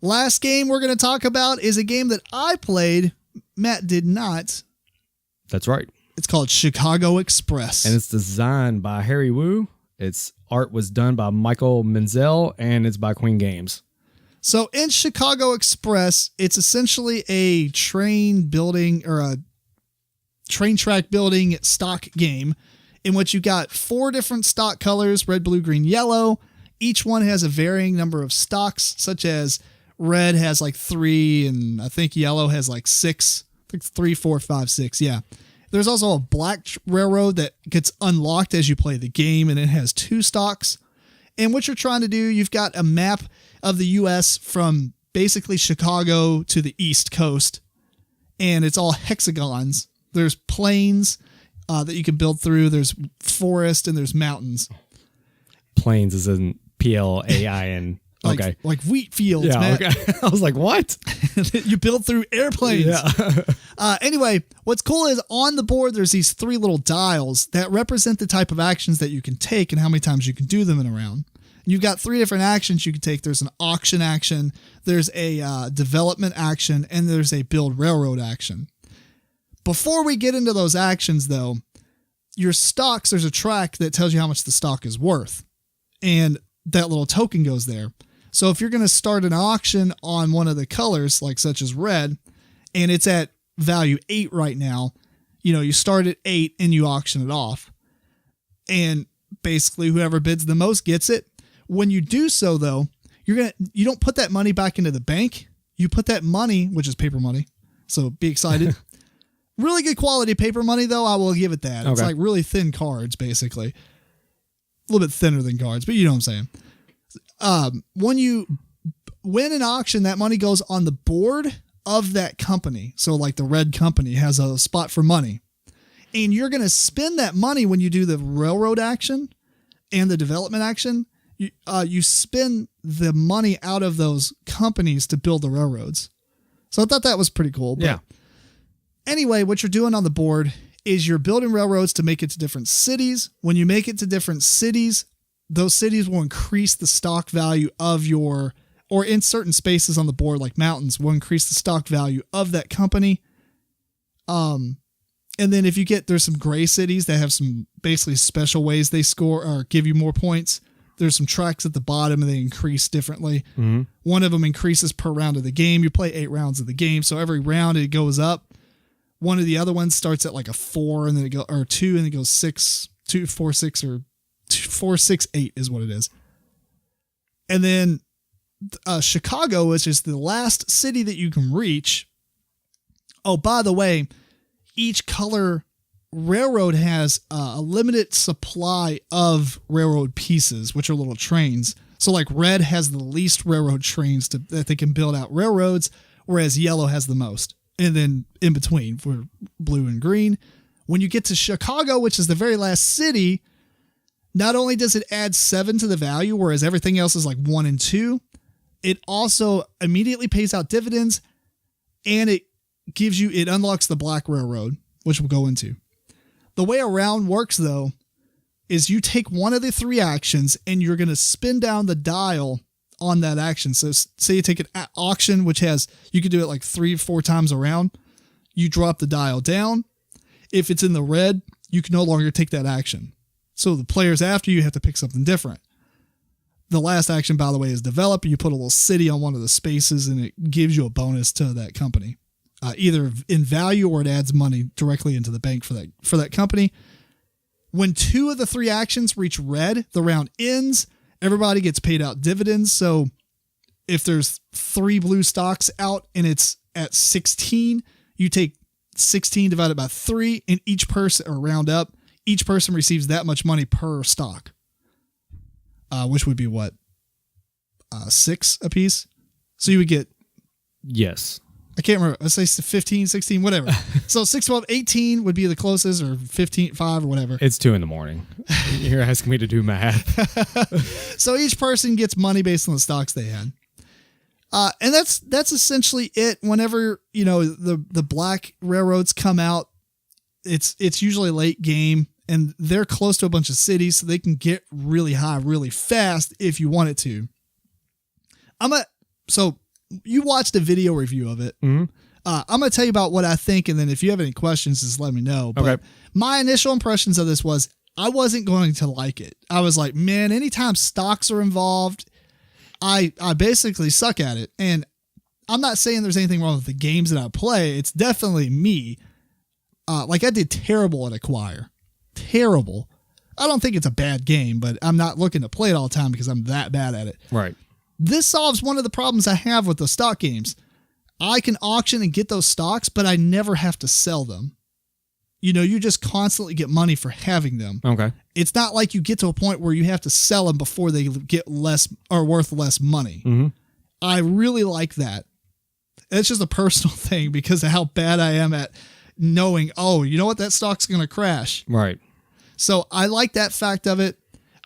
Last game we're going to talk about is a game that I played. Matt did not. That's right. It's called Chicago Express. And it's designed by Harry Wu. Its art was done by Michael Menzel, and it's by Queen Games. So in Chicago Express, it's essentially a train building or a train track building stock game in which you got 4 different stock colors, red, blue, green, yellow. Each one has a varying number of stocks, such as red has like 3, and I think yellow has like 6. I think 3, 4, 5, 6. Yeah. There's also a black railroad that gets unlocked as you play the game, and it has 2 stocks. And what you're trying to do, you've got a map of the U.S. from basically Chicago to the East Coast, and it's all hexagons. There's plains that you can build through. There's forest, and there's mountains. Plains is in Plain. Okay. Like wheat fields, yeah, Matt. okay. I was like, what? You build through airplanes. Yeah. Anyway, what's cool is on the board, there's these 3 little dials that represent the type of actions that you can take and how many times you can do them in a round. And you've got 3 different actions you can take. There's an auction action, there's a development action, and there's a build railroad action. Before we get into those actions, though, your stocks, there's a track that tells you how much the stock is worth. And that little token goes there. So if you're going to start an auction on one of the colors, like such as red, and it's at value 8 right now, you start at 8 and you auction it off. And basically whoever bids the most gets it. When you do so, though, you don't put that money back into the bank. You put that money, which is paper money. So be excited. Really good quality paper money, though. I will give it that. It's like really thin cards, basically. A little bit thinner than cards, but you know what I'm saying. When you win an auction, that money goes on the board of that company. So like the red company has a spot for money, and you're going to spend that money when you do the railroad action and the development action. You spend the money out of those companies to build the railroads. So I thought that was pretty cool. But anyway, what you're doing on the board is you're building railroads to make it to different cities. When you make it to different cities, those cities will increase the stock value of or in certain spaces on the board, like mountains, will increase the stock value of that company. And then if you there's some gray cities that have some basically special ways they score or give you more points. There's some tracks at the bottom and they increase differently. Mm-hmm. One of them increases per round of the game. You play 8 rounds of the game. So every round it goes up. One of the other ones starts at like a 4 and then it goes, or 2 and it goes 6, 2, 4, 6, or 4, 6, 8 is what it is. And then Chicago, which is the last city that you can reach. Oh, by the way, each color railroad has a limited supply of railroad pieces, which are little trains. So like red has the least railroad trains that they can build out railroads, whereas yellow has the most. And then in between for blue and green. When you get to Chicago, which is the very last city, not only does it add 7 to the value, whereas everything else is like 1 and 2, it also immediately pays out dividends, and it unlocks the Black Railroad, which we'll go into. The way a round works, though, is you take one of the 3 actions and you're going to spin down the dial on that action. So say you take an auction, which you could do it like 3 or 4 times around. You drop the dial down. If it's in the red, you can no longer take that action. So the players after you have to pick something different. The last action, by the way, is develop. You put a little city on one of the spaces and it gives you a bonus to that company. Either in value or it adds money directly into the bank for that company. When 2 of the 3 actions reach red, the round ends. Everybody gets paid out dividends. So if there's 3 blue stocks out and it's at 16, you take 16 divided by 3, and each person, or round up, each person receives that much money per stock, which would be what? 6 apiece. So you would get. Yes. I can't remember. Let's say 15, 16, whatever. So 6, 12, 18 would be the closest, or 15, 5 or whatever. It's 2 a.m. You're asking me to do math. So each person gets money based on the stocks they had. And that's essentially it. Whenever, the black railroads come out, it's usually late game and they're close to a bunch of cities, so they can get really high really fast if you want it to. So you watched a video review of it. Mm-hmm. I'm going to tell you about what I think, and then if you have any questions, just let me know. But my initial impressions of this was I wasn't going to like it. I was like, man, anytime stocks are involved, I basically suck at it. And I'm not saying there's anything wrong with the games that I play. It's definitely me. Like I did terrible at Acquire. Terrible. I don't think it's a bad game, but I'm not looking to play it all the time because I'm that bad at it. Right. This solves one of the problems I have with the stock games. I can auction and get those stocks, but I never have to sell them. You know, you just constantly get money for having them. Okay. It's not like you get to a point where you have to sell them before they get less or worth less money. Mm-hmm. I really like that. It's just a personal thing because of how bad I am at knowing, oh, you know what? That stock's going to crash. Right. So I like that fact of it.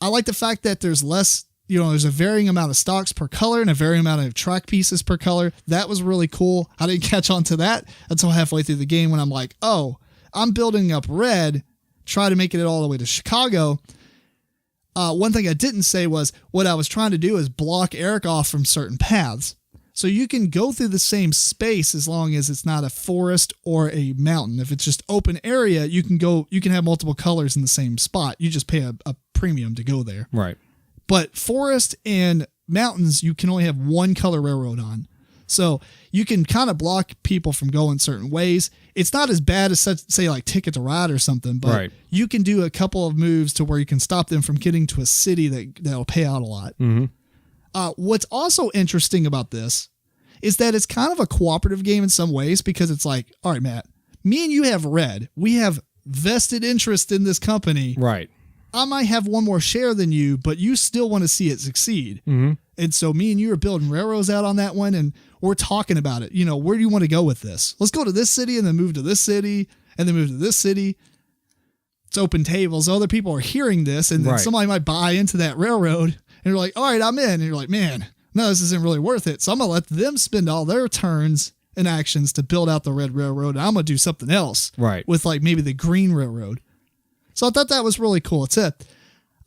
I like the fact that there's less, you know, there's a varying amount of stocks per color and a varying amount of track pieces per color. That was really cool. I didn't catch on to that until halfway through the game when I'm like, oh, I'm building up red, try to make it all the way to Chicago. One thing I didn't say was what I was trying to do is block Eric off from certain paths. So you can go through the same space as long as it's not a forest or a mountain. If it's just open area, you can have multiple colors in the same spot. You just pay a premium to go there. Right. But forest and mountains, you can only have one color railroad on. So you can kind of block people from going certain ways. It's not as bad as say like Ticket to Ride or something, but you can do a couple of moves to where you can stop them from getting to a city that'll pay out a lot. Mm-hmm. What's also interesting about this is that it's kind of a cooperative game in some ways because it's like, all right, Matt, me and you have red. We have vested interest in this company. Right. I might have one more share than you, but you still want to see it succeed. Mm-hmm. And so me and you are building railroads out on that one, and we're talking about it. You know, where do you want to go with this? Let's go to this city and then move to this city and then move to this city. It's open tables. Other people are hearing this, and then somebody might buy into that railroad. And you're like, all right, I'm in. And you're like, man, no, this isn't really worth it. So I'm going to let them spend all their turns and actions to build out the red railroad. And I'm going to do something else with like maybe the green railroad. So I thought that was really cool. It's it.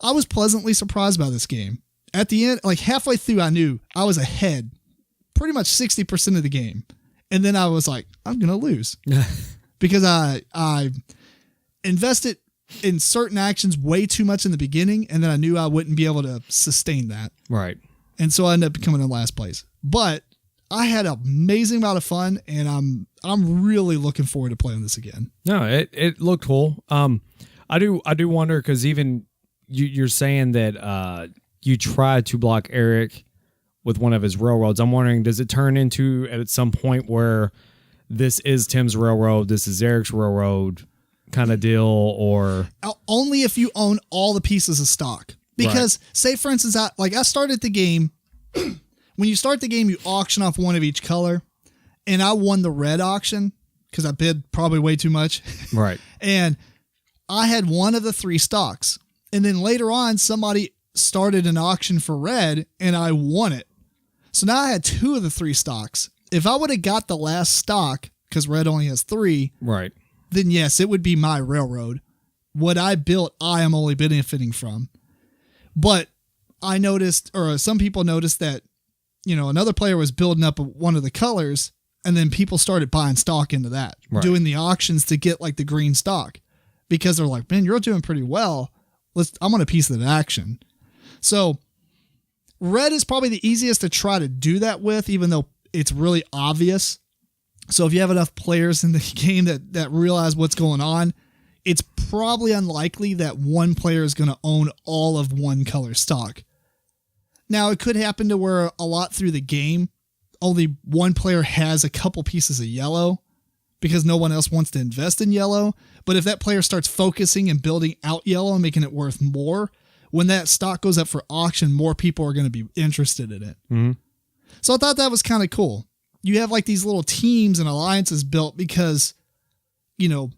I was pleasantly surprised by this game. At the end, like halfway through, I knew I was ahead pretty much 60% of the game. And then I was like, I'm going to lose because I invested in certain actions way too much in the beginning, and then I knew I wouldn't be able to sustain that. Right. And so I ended up coming in last place. But I had an amazing amount of fun, and I'm really looking forward to playing this again. No, it looked cool. I do wonder because even you're saying that you tried to block Eric with one of his railroads. I'm wondering, does it turn into at some point where this is Tim's railroad, this is Eric's railroad kind of deal, or only if you own all the pieces of stock? Because say for instance, I started the game. When you start the game, you auction off one of each color, and I won the red auction because I bid probably way too much. Right. And I had one of the three stocks, and then later on, somebody started an auction for red, and I won it. So now I had two of the three stocks. If I would have got the last stock, because red only has three, then yes, it would be my railroad. What I built, I am only benefiting from. But I noticed, or some people noticed that, you know, another player was building up one of the colors, and then people started buying stock into that, doing the auctions to get like the green stock, because they're like, man, you're doing pretty well. I want a piece of that action. So red is probably the easiest to try to do that with, even though it's really obvious. So if you have enough players in the game that realize what's going on, it's probably unlikely that one player is going to own all of one color stock. Now, it could happen to where a lot through the game, only one player has a couple pieces of yellow because no one else wants to invest in yellow. But if that player starts focusing and building out yellow and making it worth more, when that stock goes up for auction, more people are going to be interested in it. Mm-hmm. So I thought that was kind of cool. You have like these little teams and alliances built because, you know,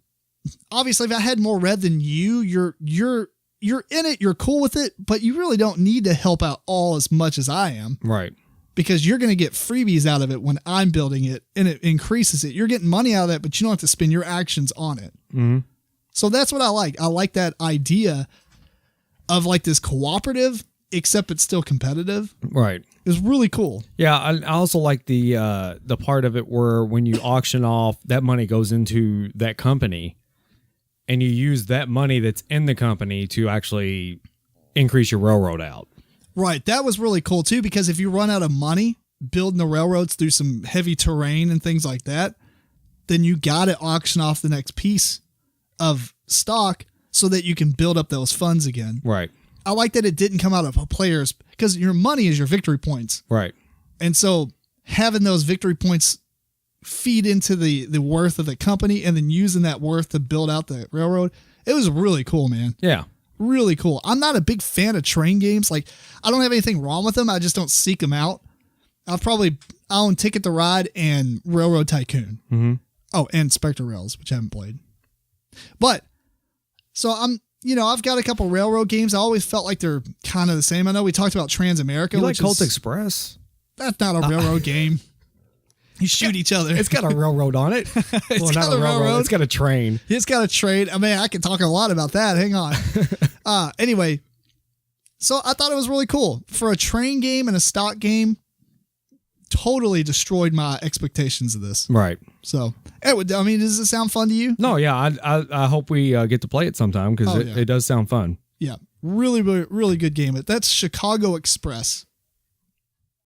obviously if I had more red than you, you're in it, you're cool with it, but you really don't need to help out all as much as I am. Right. Because you're going to get freebies out of it when I'm building it, and it increases it. You're getting money out of that, but you don't have to spend your actions on it. Mm-hmm. So that's what I like. I like that idea of like this cooperative, except it's still competitive. Right. It was really cool. Yeah, I also like the part of it where when you auction off, that money goes into that company, and you use that money that's in the company to actually increase your railroad out. Right. That was really cool too, because if you run out of money building the railroads through some heavy terrain and things like that, then you got to auction off the next piece of stock so that you can build up those funds again. Right. I like that it didn't come out of a player's, because your money is your victory points. Right. And so having those victory points feed into the worth of the company and then using that worth to build out the railroad, it was really cool, man. Yeah. Really cool. I'm not a big fan of train games. Like, I don't have anything wrong with them. I just don't seek them out. I own Ticket to Ride and Railroad Tycoon. Mm-hmm. Oh, and Spectre Rails, which I haven't played. But, so I've got a couple railroad games. I always felt like they're kind of the same. I know we talked about Transamerica. You like Colt Express? That's not a railroad game. You shoot each other. It's got a railroad on it. Well, not a railroad. It's got a train. It's got a train. I mean, I can talk a lot about that. Hang on. Anyway, so I thought it was really cool. For a train game and a stock game, totally destroyed my expectations of this. Right. So, does it sound fun to you? No, yeah. I hope we get to play it sometime because it does sound fun. Yeah. Really, really, really good game. That's Chicago Express.